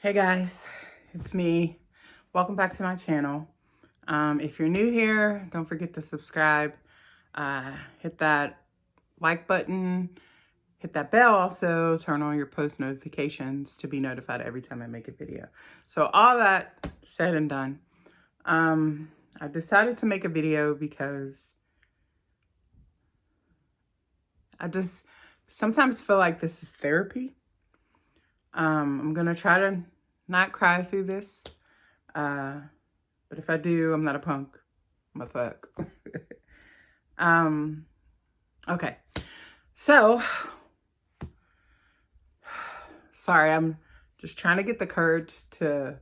Hey guys, it's me. Welcome back to my channel. If you're new here, don't forget to subscribe. Hit that like button, hit that bell also, turn on your post notifications to be notified every time I make a video. So all that said and done, I decided to make a video because I just sometimes feel like this is therapy. I'm gonna try to not cry through this. But if I do, I'm not a punk. I'm a fuck. Okay. So, sorry, I'm just trying to get the courage to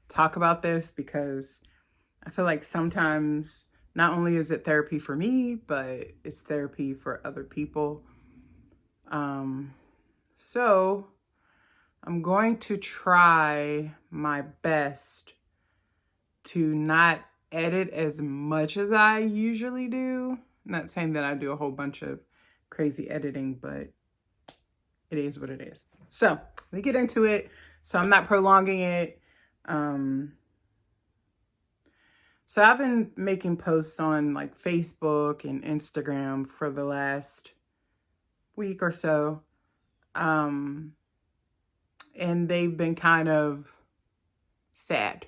talk about this because I feel like sometimes not only is it therapy for me, but it's therapy for other people. So I'm going to try my best to not edit as much as I usually do. Not saying that I do a whole bunch of crazy editing, but it is what it is. So let me get into it. So I'm not prolonging it. So I've been making posts on like Facebook and Instagram for the last week or so. And they've been kind of sad.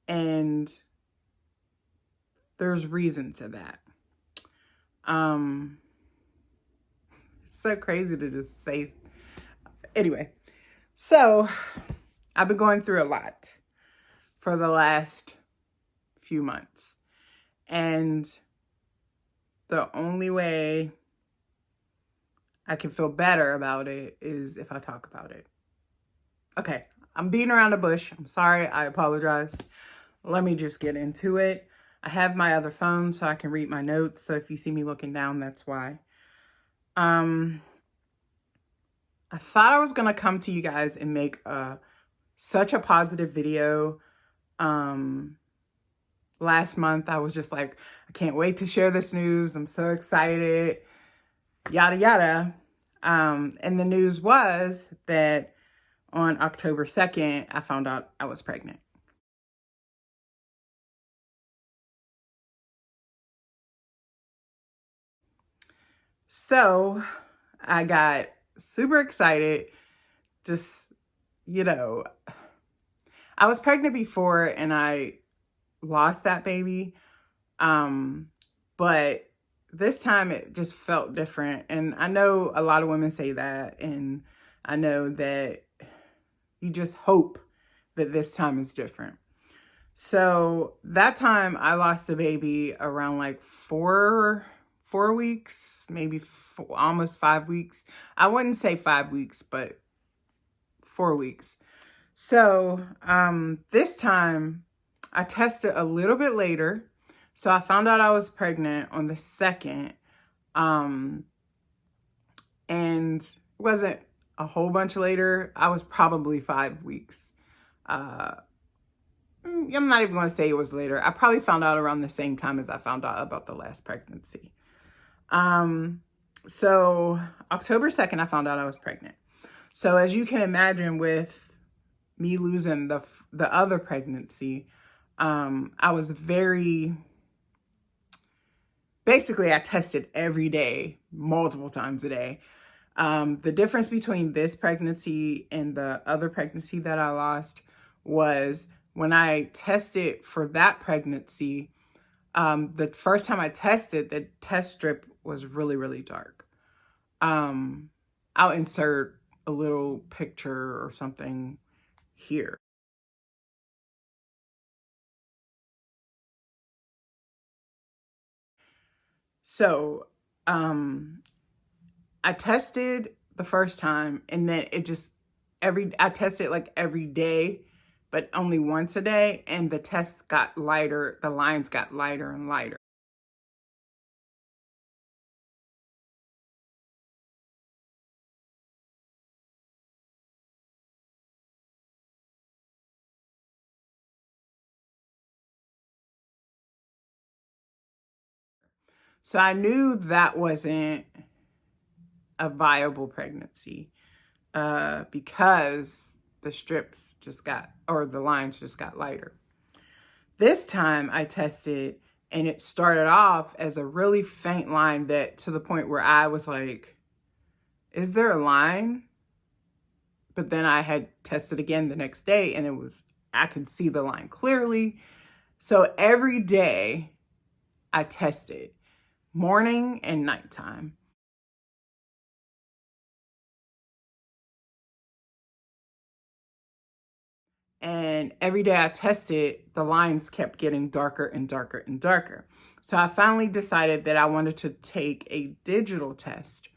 And there's reason to that. It's so crazy to just say. Anyway, so I've been going through a lot for the last few months. And the only way I can feel better about it is if I talk about it. Okay, I'm beating around the bush. I'm sorry. I apologize. Let me just get into it. I have my other phone so I can read my notes. So if you see me looking down, that's why. I thought I was going to come to you guys and make such a positive video. Last month, I was just like, I can't wait to share this news. I'm so excited, yada, yada. And the news was that on October 2nd, I found out I was pregnant. So I got super excited. Just, I was pregnant before and I lost that baby. But this time it just felt different. And I know a lot of women say that. And I know that you just hope that this time is different. So that time I lost the baby around like four weeks, maybe almost 5 weeks. I wouldn't say 5 weeks, but 4 weeks. So this time I tested a little bit later. So I found out I was pregnant on the 2nd. And it wasn't a whole bunch later. I was probably 5 weeks. I'm not even going to say it was later. I probably found out around the same time as I found out about the last pregnancy. So October 2nd, I found out I was pregnant. So as you can imagine, with me losing the other pregnancy, I was basically I tested every day, multiple times a day. The difference between this pregnancy and the other pregnancy that I lost was when I tested for that pregnancy, the first time I tested, the test strip was really, really dark. I'll insert a little picture or something here. So, I tested the first time and then I tested like every day, but only once a day. And the tests got lighter. The lines got lighter and lighter. So I knew that wasn't a viable pregnancy because the strips just got, or the lines just got lighter. This time I tested and it started off as a really faint line, that to the point where I was like, is there a line? But then I had tested again the next day and I could see the line clearly. So every day I tested, morning and nighttime. And every day I tested, the lines kept getting darker and darker and darker. So I finally decided that I wanted to take a digital test.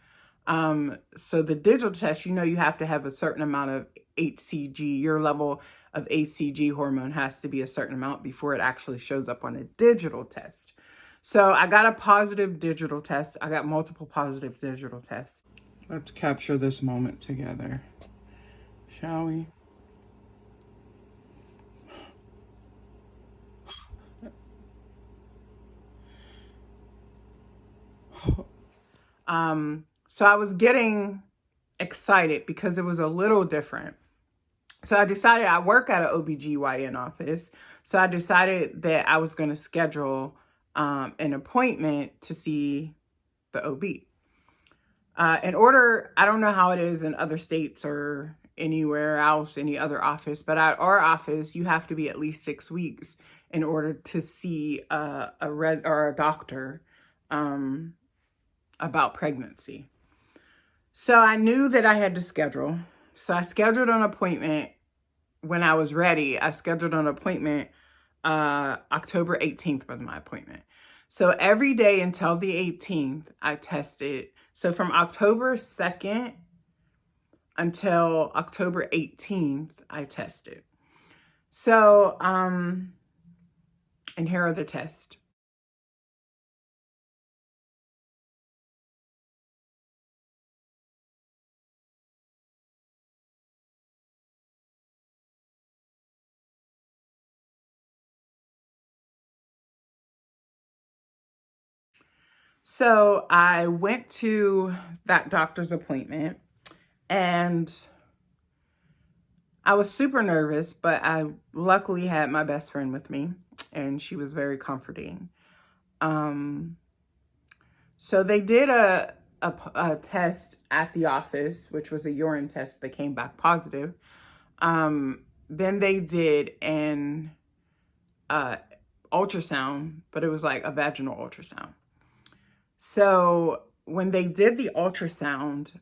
So the digital test, you have to have a certain amount of HCG. Your level of HCG hormone has to be a certain amount before it actually shows up on a digital test. So I got a positive digital test. I got multiple positive digital tests. Let's capture this moment together, shall we? So I was getting excited because it was a little different. So I decided, I work at an OBGYN office. So I decided that I was going to schedule an appointment to see the OB. I don't know how it is in other states or anywhere else, any other office, but at our office, you have to be at least 6 weeks in order to see a doctor about pregnancy. So I knew that I had to schedule. So I scheduled an appointment when I was ready. I scheduled an appointment. October 18th was my appointment. So every day until the 18th, I tested. So from October 2nd until October 18th, I tested. So, and here are the tests. So I went to that doctor's appointment and I was super nervous, but I luckily had my best friend with me and she was very comforting. So they did a test at the office, which was a urine test that came back positive. Then they did an ultrasound, but it was like a vaginal ultrasound. So when they did the ultrasound,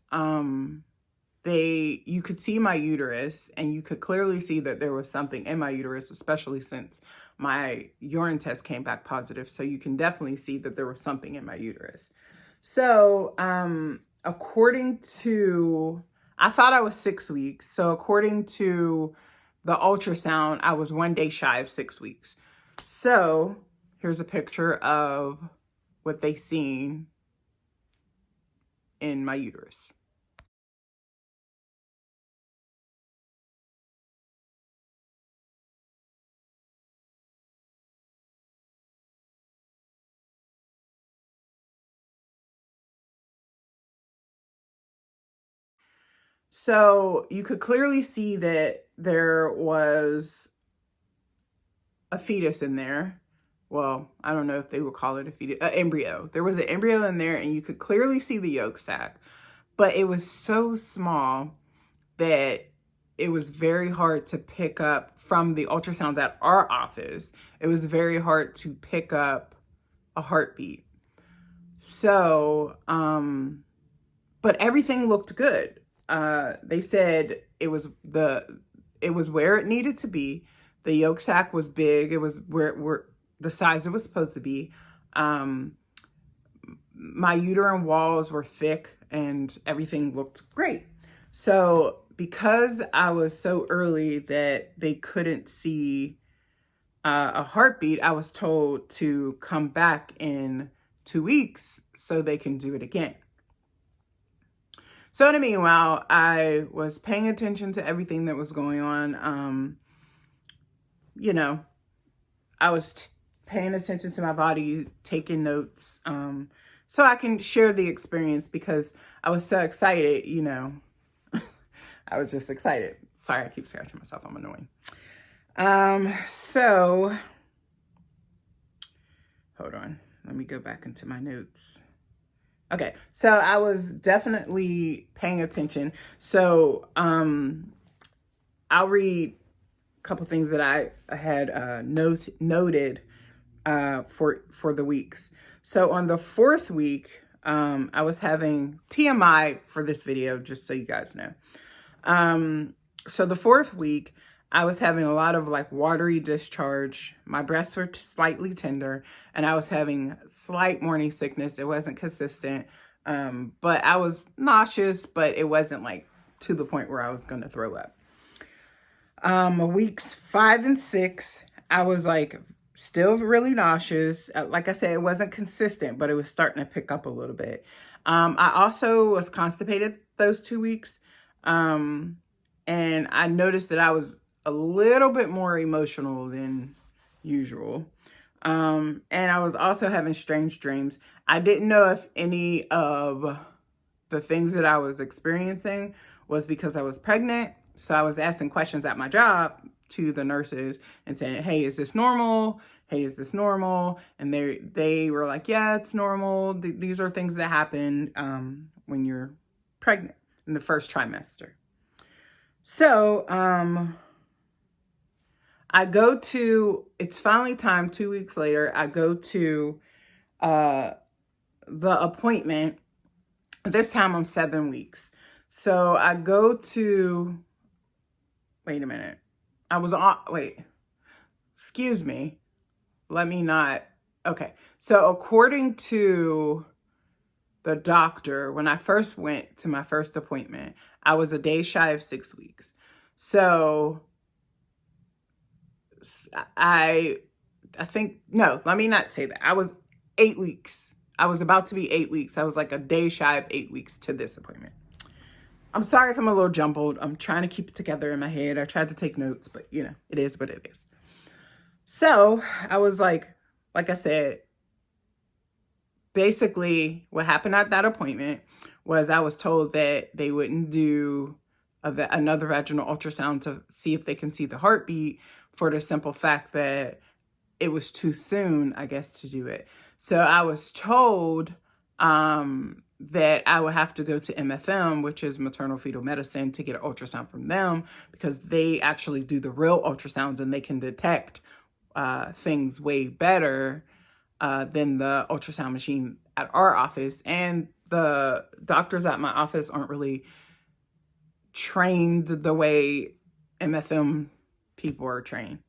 you could see my uterus and you could clearly see that there was something in my uterus, especially since my urine test came back positive. So you can definitely see that there was something in my uterus. So, I thought I was 6 weeks. So according to the ultrasound, I was 1 day shy of 6 weeks. So here's a picture of what they seen in my uterus. So you could clearly see that there was a fetus in there. Well, I don't know if they would call it a fetus, an embryo. There was an embryo in there and you could clearly see the yolk sac, but it was so small that it was very hard to pick up from the ultrasounds at our office. It was very hard to pick up a heartbeat. So, but everything looked good. They said it was where it needed to be. The yolk sac was big. It was where the size it was supposed to be. My uterine walls were thick and everything looked great. So because I was so early that they couldn't see a heartbeat, I was told to come back in 2 weeks so they can do it again. So in the meanwhile, I was paying attention to everything that was going on. I was paying attention to my body, taking notes, so I can share the experience because I was so excited, I was just excited. Sorry, I keep scratching myself. I'm annoying. So hold on. Let me go back into my notes. Okay, so I was definitely paying attention. So I'll read a couple things that I had noted for the weeks. So on the 4th week, I was having TMI for this video, just so you guys know. So the 4th week, I was having a lot of like watery discharge. My breasts were slightly tender and I was having slight morning sickness. It wasn't consistent, but I was nauseous, but it wasn't like to the point where I was going to throw up. Weeks 5 and 6, I was like still really nauseous. Like I said, it wasn't consistent, but it was starting to pick up a little bit. I also was constipated those 2 weeks. And I noticed that I was a little bit more emotional than usual. And I was also having strange dreams. I didn't know if any of the things that I was experiencing was because I was pregnant. So I was asking questions at my job to the nurses and saying, hey, is this normal? Hey, is this normal? And they were like, yeah, it's normal. These are things that happen when you're pregnant in the first trimester. So I go to, it's finally time, 2 weeks later, I go to the appointment. This time I'm 7 weeks. So I go to, wait a minute. Excuse me. Let me not, okay. So according to the doctor, when I first went to my first appointment, I was a day shy of 6 weeks. So I think, no, let me not say that. I was 8 weeks. I was about to be 8 weeks. I was like a day shy of 8 weeks to this appointment. I'm sorry if I'm a little jumbled. I'm trying to keep it together in my head. I tried to take notes, but you know, it is what it is. So I was like I said, basically what happened at that appointment was I was told that they wouldn't do another vaginal ultrasound to see if they can see the heartbeat, for the simple fact that it was too soon, I guess, to do it. So I was told that I would have to go to MFM, which is maternal fetal medicine, to get an ultrasound from them, because they actually do the real ultrasounds and they can detect things way better than the ultrasound machine at our office. And the doctors at my office aren't really trained the way MFM people are trained.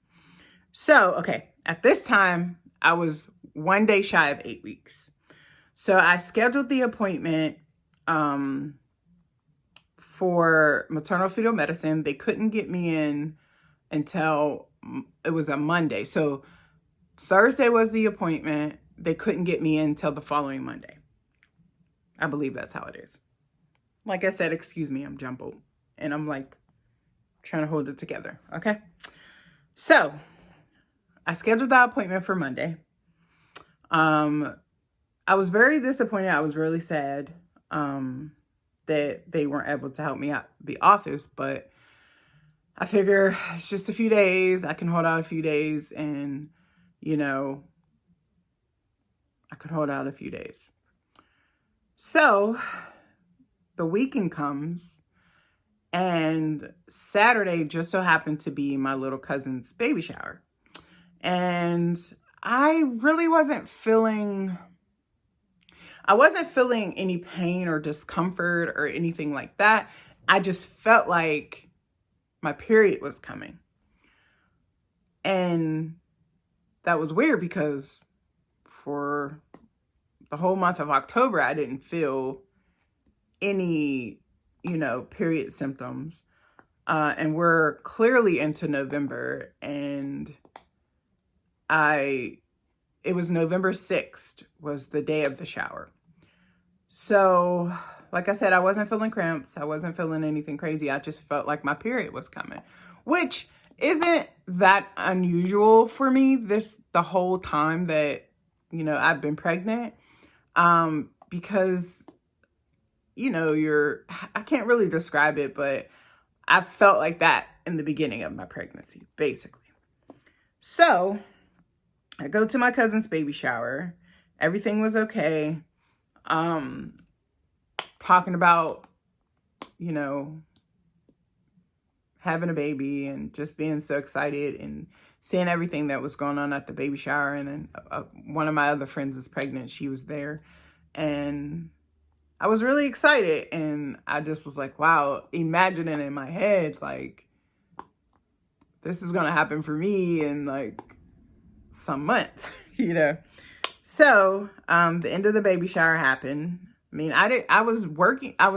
So, okay, at this time, I was 1 day shy of 8 weeks. So I scheduled the appointment for maternal fetal medicine. They couldn't get me in until it was a Monday. So Thursday was the appointment. They couldn't get me in until the following Monday. I believe that's how it is. Like I said, excuse me, I'm jumbled. And I'm like trying to hold it together, okay? So I scheduled that appointment for Monday. I was very disappointed. I was really sad that they weren't able to help me out the office, but I figure it's just a few days. I can hold out a few days and, you know, I could hold out a few days. So the weekend comes and Saturday just so happened to be my little cousin's baby shower. And I really wasn't feeling any pain or discomfort or anything like that. I just felt like my period was coming. And that was weird because for the whole month of October, I didn't feel any, period symptoms. And we're clearly into November, and it was November 6th was the day of the shower. So, like I said, I wasn't feeling cramps. I wasn't feeling anything crazy. I just felt like my period was coming, which isn't that unusual for me the whole time that, I've been pregnant. Because, I can't really describe it, but I felt like that in the beginning of my pregnancy, basically. So I go to my cousin's baby shower. Everything was okay. Talking about, you know, having a baby and just being so excited and seeing everything that was going on at the baby shower. And then one of my other friends is pregnant. She was there. And I was really excited. And I just was like, wow, imagining in my head, like, this is going to happen for me in like some months, you know? So, the end of the baby shower happened. I mean, I was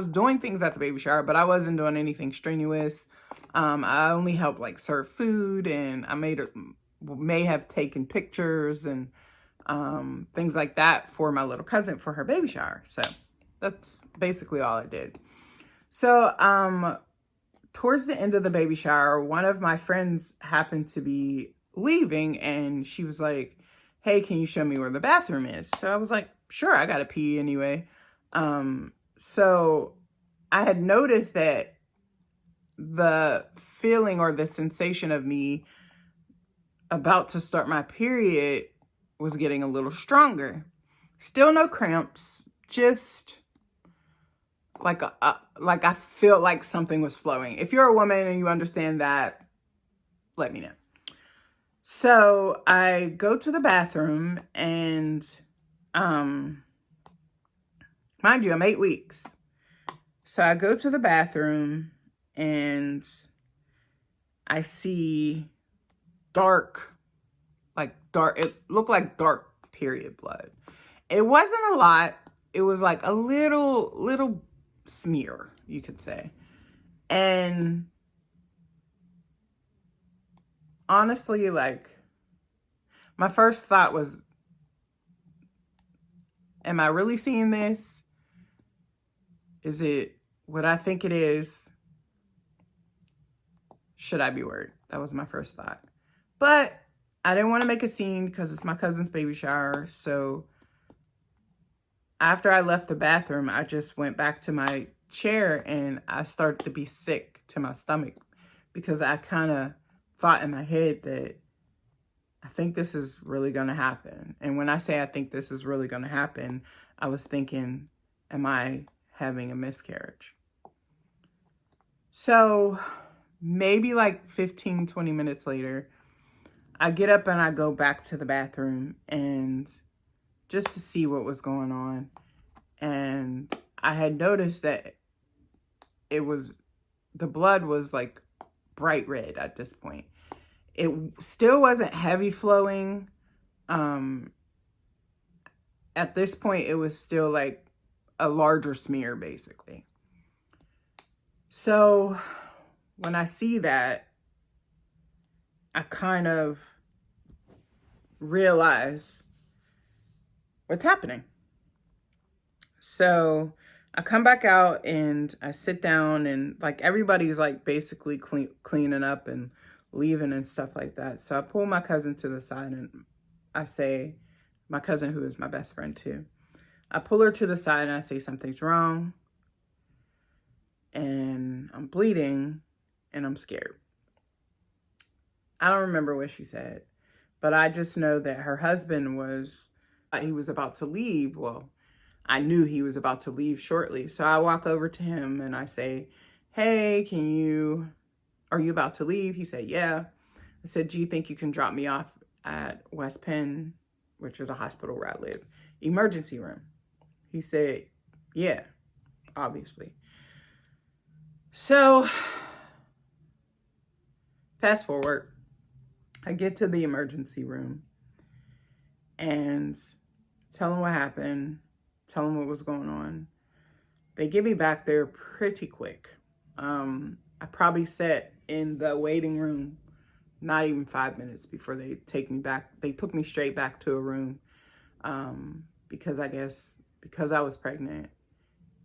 doing things at the baby shower, but I wasn't doing anything strenuous. I only helped like serve food, and I may have taken pictures and, things like that for my little cousin for her baby shower. So that's basically all I did. So, towards the end of the baby shower, one of my friends happened to be leaving, and she was like, hey, can you show me where the bathroom is? So I was like, sure, I gotta pee anyway. So I had noticed that the feeling or the sensation of me about to start my period was getting a little stronger. Still no cramps, just like like I feel like something was flowing. If you're a woman and you understand that, let me know. So I go to the bathroom, and mind you, I'm 8 weeks. So I go to the bathroom, and I see it looked like dark period blood. It wasn't a lot. It was like a little smear, you could say. And honestly, like, my first thought was, am I really seeing this? Is it what I think it is? Should I be worried? That was my first thought. But I didn't want to make a scene because it's my cousin's baby shower. So after I left the bathroom, I just went back to my chair, and I started to be sick to my stomach because I kind of thought in my head that I think this is really going to happen. And when I say I think this is really going to happen, I was thinking, am I having a miscarriage? So maybe like 15, 20 minutes later, I get up and I go back to the bathroom, and just to see what was going on. And I had noticed that the blood was like bright red at this point. It still wasn't heavy flowing. At this point, it was still like a larger smear, basically. So when I see that, I kind of realize what's happening. So I come back out, and I sit down, and like everybody's like basically cleaning up and leaving and stuff like that. So I pull my cousin to the side, and I say, my cousin who is my best friend too, I pull her to the side, and I say, something's wrong, and I'm bleeding, and I'm scared. I don't remember what she said, but I just know that her husband he was about to leave. Well, I knew he was about to leave shortly. So I walk over to him, and I say, hey, are you about to leave? He said, yeah. I said, do you think you can drop me off at West Penn, which is a hospital where I live, emergency room? He said, yeah, obviously. So fast forward, I get to the emergency room and tell them what happened, tell them what was going on. They get me back there pretty quick. I probably sat in the waiting room not even 5 minutes before they take me back. They took me straight back to a room because I guess because I was pregnant,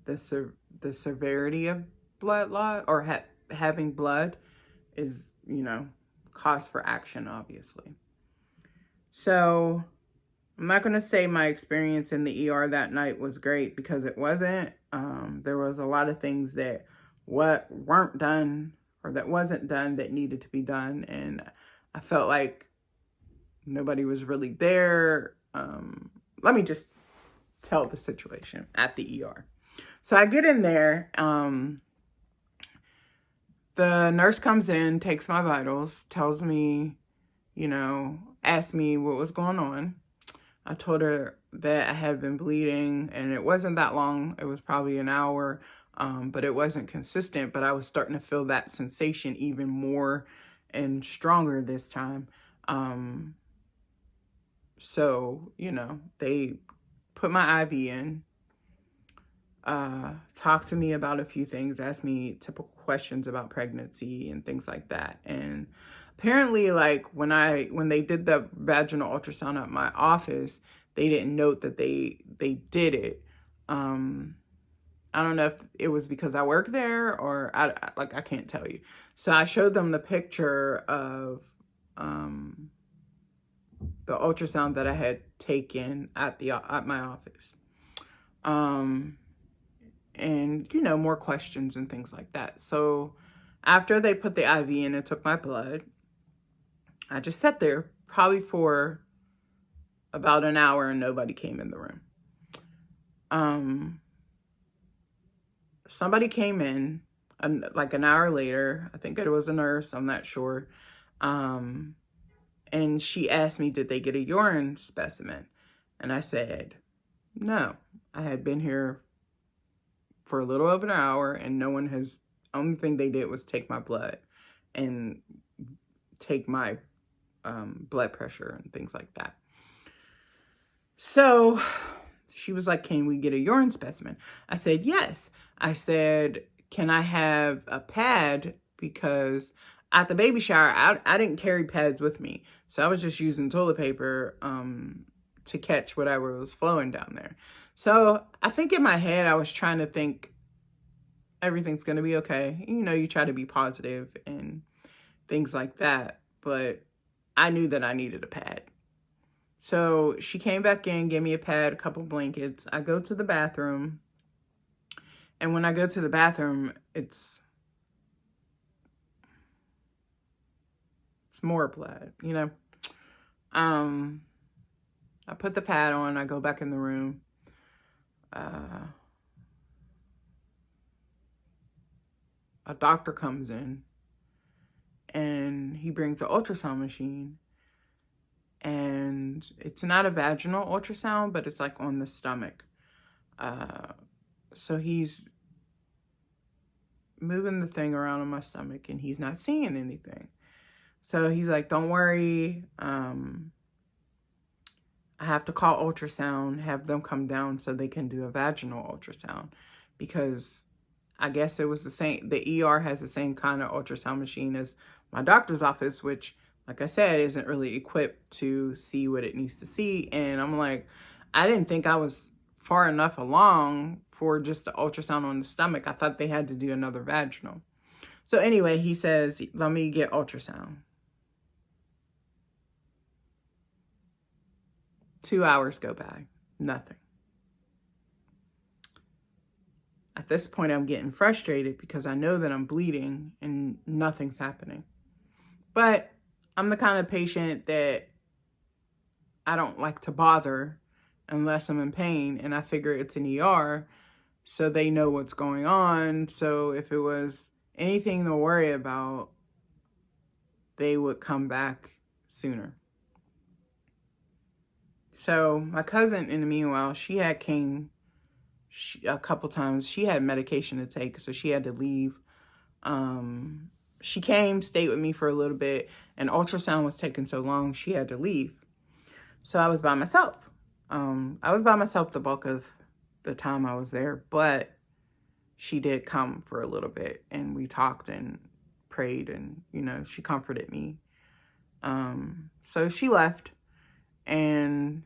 the severity of blood loss or having blood is, cause for action, obviously. So I'm not going to say my experience in the ER that night was great, because it wasn't. There was a lot of things that weren't done or that wasn't done that needed to be done. And I felt like nobody was really there. Let me just tell the situation at the ER. So I get in there. The nurse comes in, takes my vitals, tells me, asked me what was going on. I told her that I had been bleeding, and it wasn't that long. It was probably an hour, but it wasn't consistent. But I was starting to feel that sensation even more and stronger this time. So, they put my IV in, talked to me about a few things, asked me typical questions about pregnancy and things like that. And apparently, like, when they did the vaginal ultrasound at my office, they didn't note that they did it. I don't know if it was because I work there or I can't tell you. So I showed them the picture of the ultrasound that I had taken at my office. And more questions and things like that. So after they put the IV in and took my blood, I just sat there probably for about an hour and nobody came in the room. Somebody came in like an hour later. I think it was a nurse, I'm not sure. And she asked me, did they get a urine specimen? And I said, no. I had been here for a little over an hour and no one has, only thing they did was take my blood and take my blood pressure and things like that. So she was like, can we get a urine specimen? I said, yes. I said, can I have a pad? Because at the baby shower, I didn't carry pads with me. So I was just using toilet paper to catch whatever was flowing down there. So I think in my head, I was trying to think everything's going to be okay. You try to be positive and things like that. But I knew that I needed a pad. So she came back in, gave me a pad, a couple blankets. I go to the bathroom. And when I go to the bathroom, it's more blood, I put the pad on, I go back in the room. A doctor comes in and he brings an ultrasound machine. And it's not a vaginal ultrasound, but it's like on the stomach. So he's moving the thing around on my stomach and he's not seeing anything. So he's like, don't worry. I have to call ultrasound, have them come down so they can do a vaginal ultrasound, because I guess it was the same. The ER has the same kind of ultrasound machine as my doctor's office, which, like I said, isn't really equipped to see what it needs to see. And I'm like, I didn't think I was far enough along for just the ultrasound on the stomach. I thought they had to do another vaginal. So anyway, he says, let me get ultrasound. 2 hours go by, nothing. At this point, I'm getting frustrated because I know that I'm bleeding and nothing's happening. But I'm the kind of patient that I don't like to bother unless I'm in pain, and I figure it's an ER, so they know what's going on. So if it was anything to worry about, they would come back sooner. So my cousin, in the meanwhile, she had came a couple times. She had medication to take, so she had to leave. She came, stayed with me for a little bit, and ultrasound was taking so long, she had to leave. So I was by myself. I was by myself the bulk of the time I was there, but she did come for a little bit, and we talked and prayed, and, she comforted me. So she left, and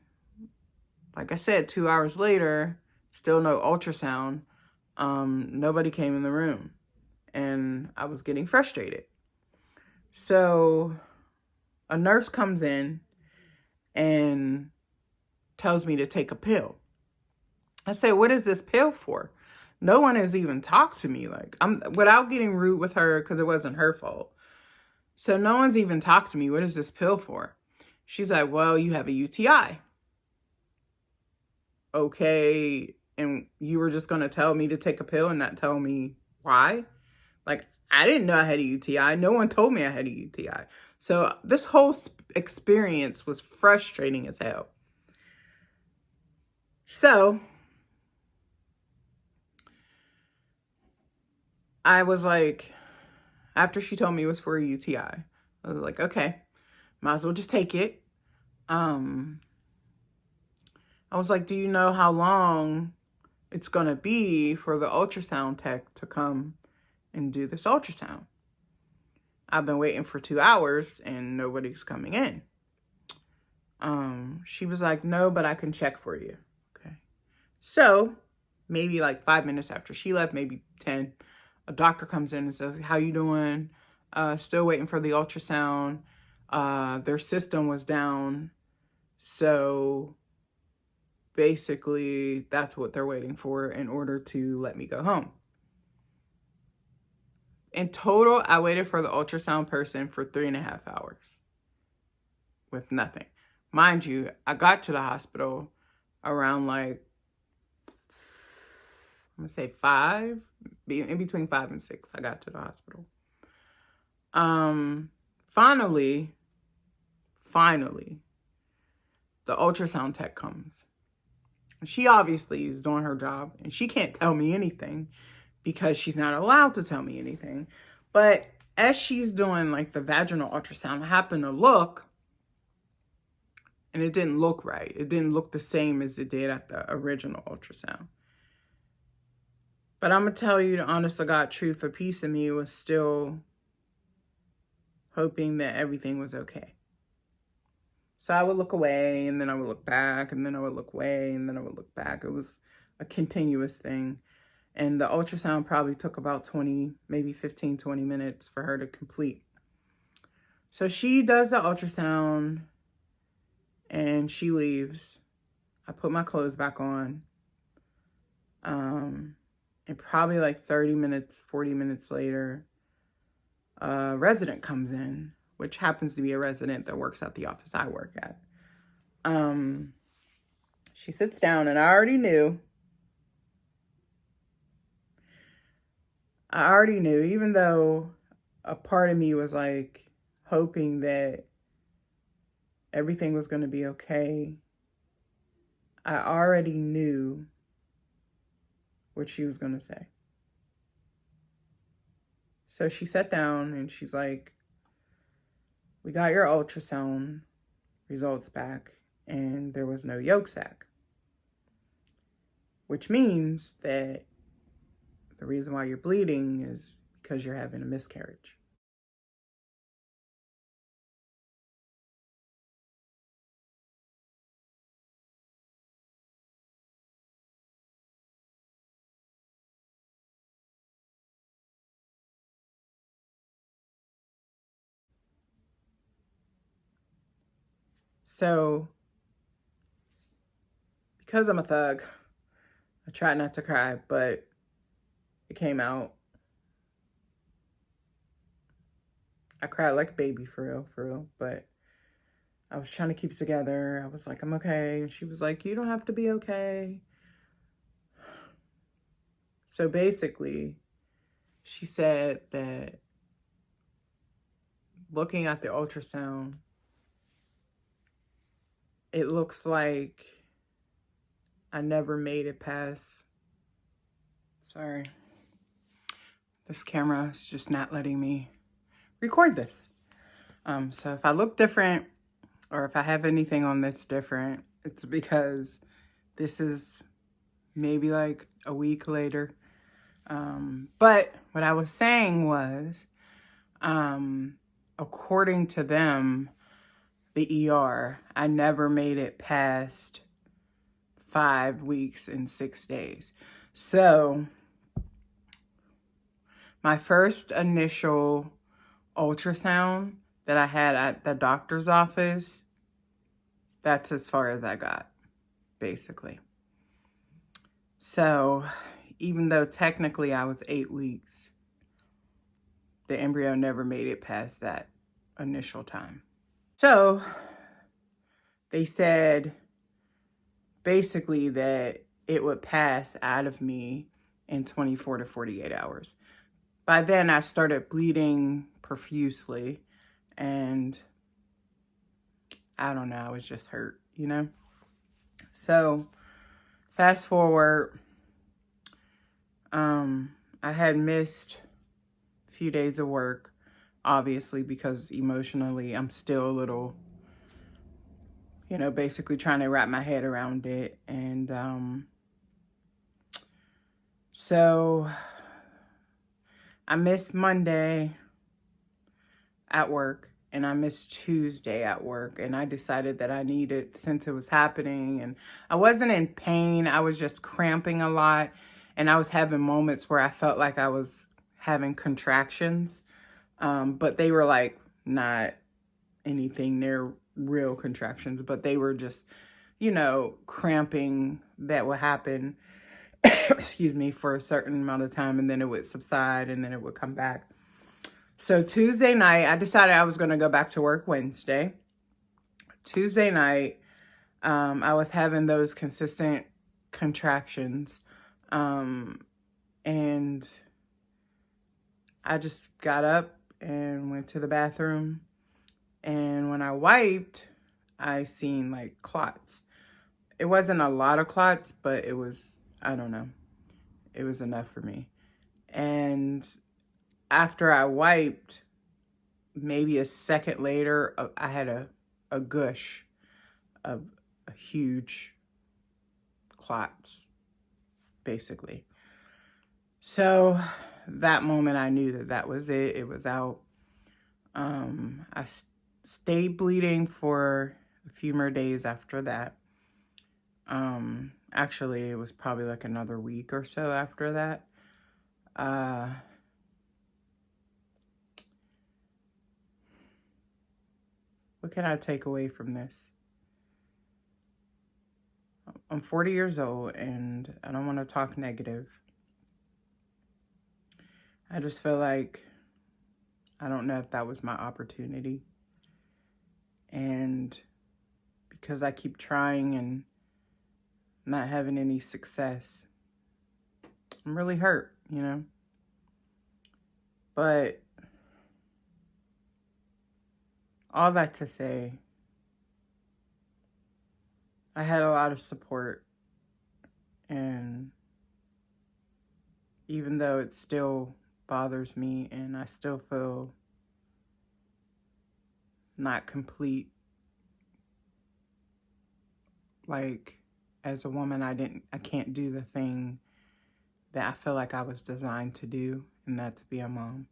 like I said, 2 hours later, still no ultrasound. Nobody came in the room, and I was getting frustrated. So a nurse comes in and tells me to take a pill. I said, what is this pill for? No one has even talked to me. Like, I'm without getting rude with her because it wasn't her fault. So no one's even talked to me. What is this pill for? She's like, well, you have a UTI. Okay. And you were just going to tell me to take a pill and not tell me why? Like, I didn't know I had a UTI. No one told me I had a UTI. So this whole experience was frustrating as hell. So I was like, after she told me it was for a UTI, I was like, okay, might as well just take it. I was like, do you know how long it's going to be for the ultrasound tech to come and do this ultrasound? I've been waiting for 2 hours and nobody's coming in. She was like, no, but I can check for you. Okay. So maybe like 5 minutes after she left, maybe 10, a doctor comes in and says, how you doing? Still waiting for the ultrasound. Their system was down. So basically that's what they're waiting for in order to let me go home. In total, I waited for the ultrasound person for 3.5 hours with nothing. Mind you, I got to the hospital around like, I'm gonna say 5, in between 5 and 6, I got to the hospital. Finally, the ultrasound tech comes. She obviously is doing her job and she can't tell me anything because she's not allowed to tell me anything. But as she's doing like the vaginal ultrasound, I happened to look and it didn't look right. It didn't look the same as it did at the original ultrasound. But I'm going to tell you the honest to God truth, a piece of me was still hoping that everything was okay. So I would look away and then I would look back and then I would look away and then I would look back. It was a continuous thing. And the ultrasound probably took about 20, maybe 15, 20 minutes for her to complete. So she does the ultrasound and she leaves. I put my clothes back on. And probably like 30 minutes, 40 minutes later, a resident comes in, which happens to be a resident that works at the office I work at. She sits down and I already knew, even though a part of me was like hoping that everything was going to be okay, I already knew what she was going to say. So she sat down and she's like, we got your ultrasound results back and there was no yolk sac, which means that the reason why you're bleeding is because you're having a miscarriage. So, because I'm a thug, I tried not to cry, but it came out. I cried like a baby, for real, but I was trying to keep it together. I was like, I'm okay. And she was like, you don't have to be okay. So basically, she said that looking at the ultrasound, it looks like I never made it past. Sorry. This camera is just not letting me record this. So if I look different or if I have anything on this different, it's because this is maybe like a week later. But what I was saying was, according to them, the ER, I never made it past 5 weeks and 6 days. So my first initial ultrasound that I had at the doctor's office, that's as far as I got, basically. So even though technically I was 8 weeks, the embryo never made it past that initial time. So they said basically that it would pass out of me in 24 to 48 hours. By then I started bleeding profusely, and I don't know, I was just hurt, you know? So fast forward, I had missed a few days of work, obviously, because emotionally I'm still a little, you know, basically trying to wrap my head around it. And so I missed Monday at work, and I missed Tuesday at work, and I decided that I needed, since it was happening, and I wasn't in pain, I was just cramping a lot, and I was having moments where I felt like I was having contractions, but they were like not anything near real contractions, but they were just, you know, cramping that would happen, excuse me, for a certain amount of time, and then it would subside, and then it would come back. So Tuesday night, I decided I was going to go back to work Wednesday. Tuesday night, I was having those consistent contractions, and I just got up and went to the bathroom, and when I wiped, I seen like clots. It wasn't a lot of clots, but it was, I don't know, it was enough for me. And after I wiped, maybe a second later, I had a gush of a huge clots, basically. So that moment I knew that that was it. It was out. I stayed bleeding for a few more days after that. Actually, it was probably like another week or so after that. What can I take away from this? I'm 40 years old, and I don't want to talk negative. I just feel like I don't know if that was my opportunity. And because I keep trying and not having any success, I'm really hurt, you know? But all that to say, I had a lot of support, and even though it still bothers me and I still feel not complete, like as a woman, I can't do the thing that I feel like I was designed to do, and that's be a mom.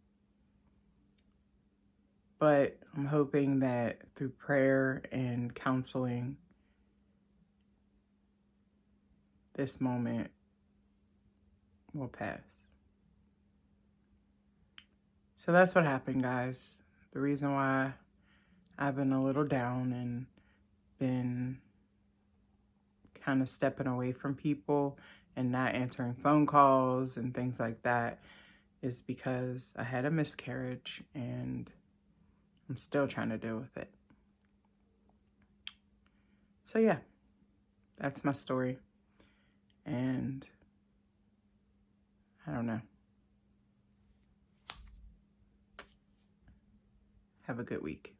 But I'm hoping that through prayer and counseling, this moment will pass. So that's what happened, guys. The reason why I've been a little down and been kind of stepping away from people and not answering phone calls and things like that is because I had a miscarriage, and I'm still trying to deal with it. So yeah, that's my story. And I don't know. Have a good week.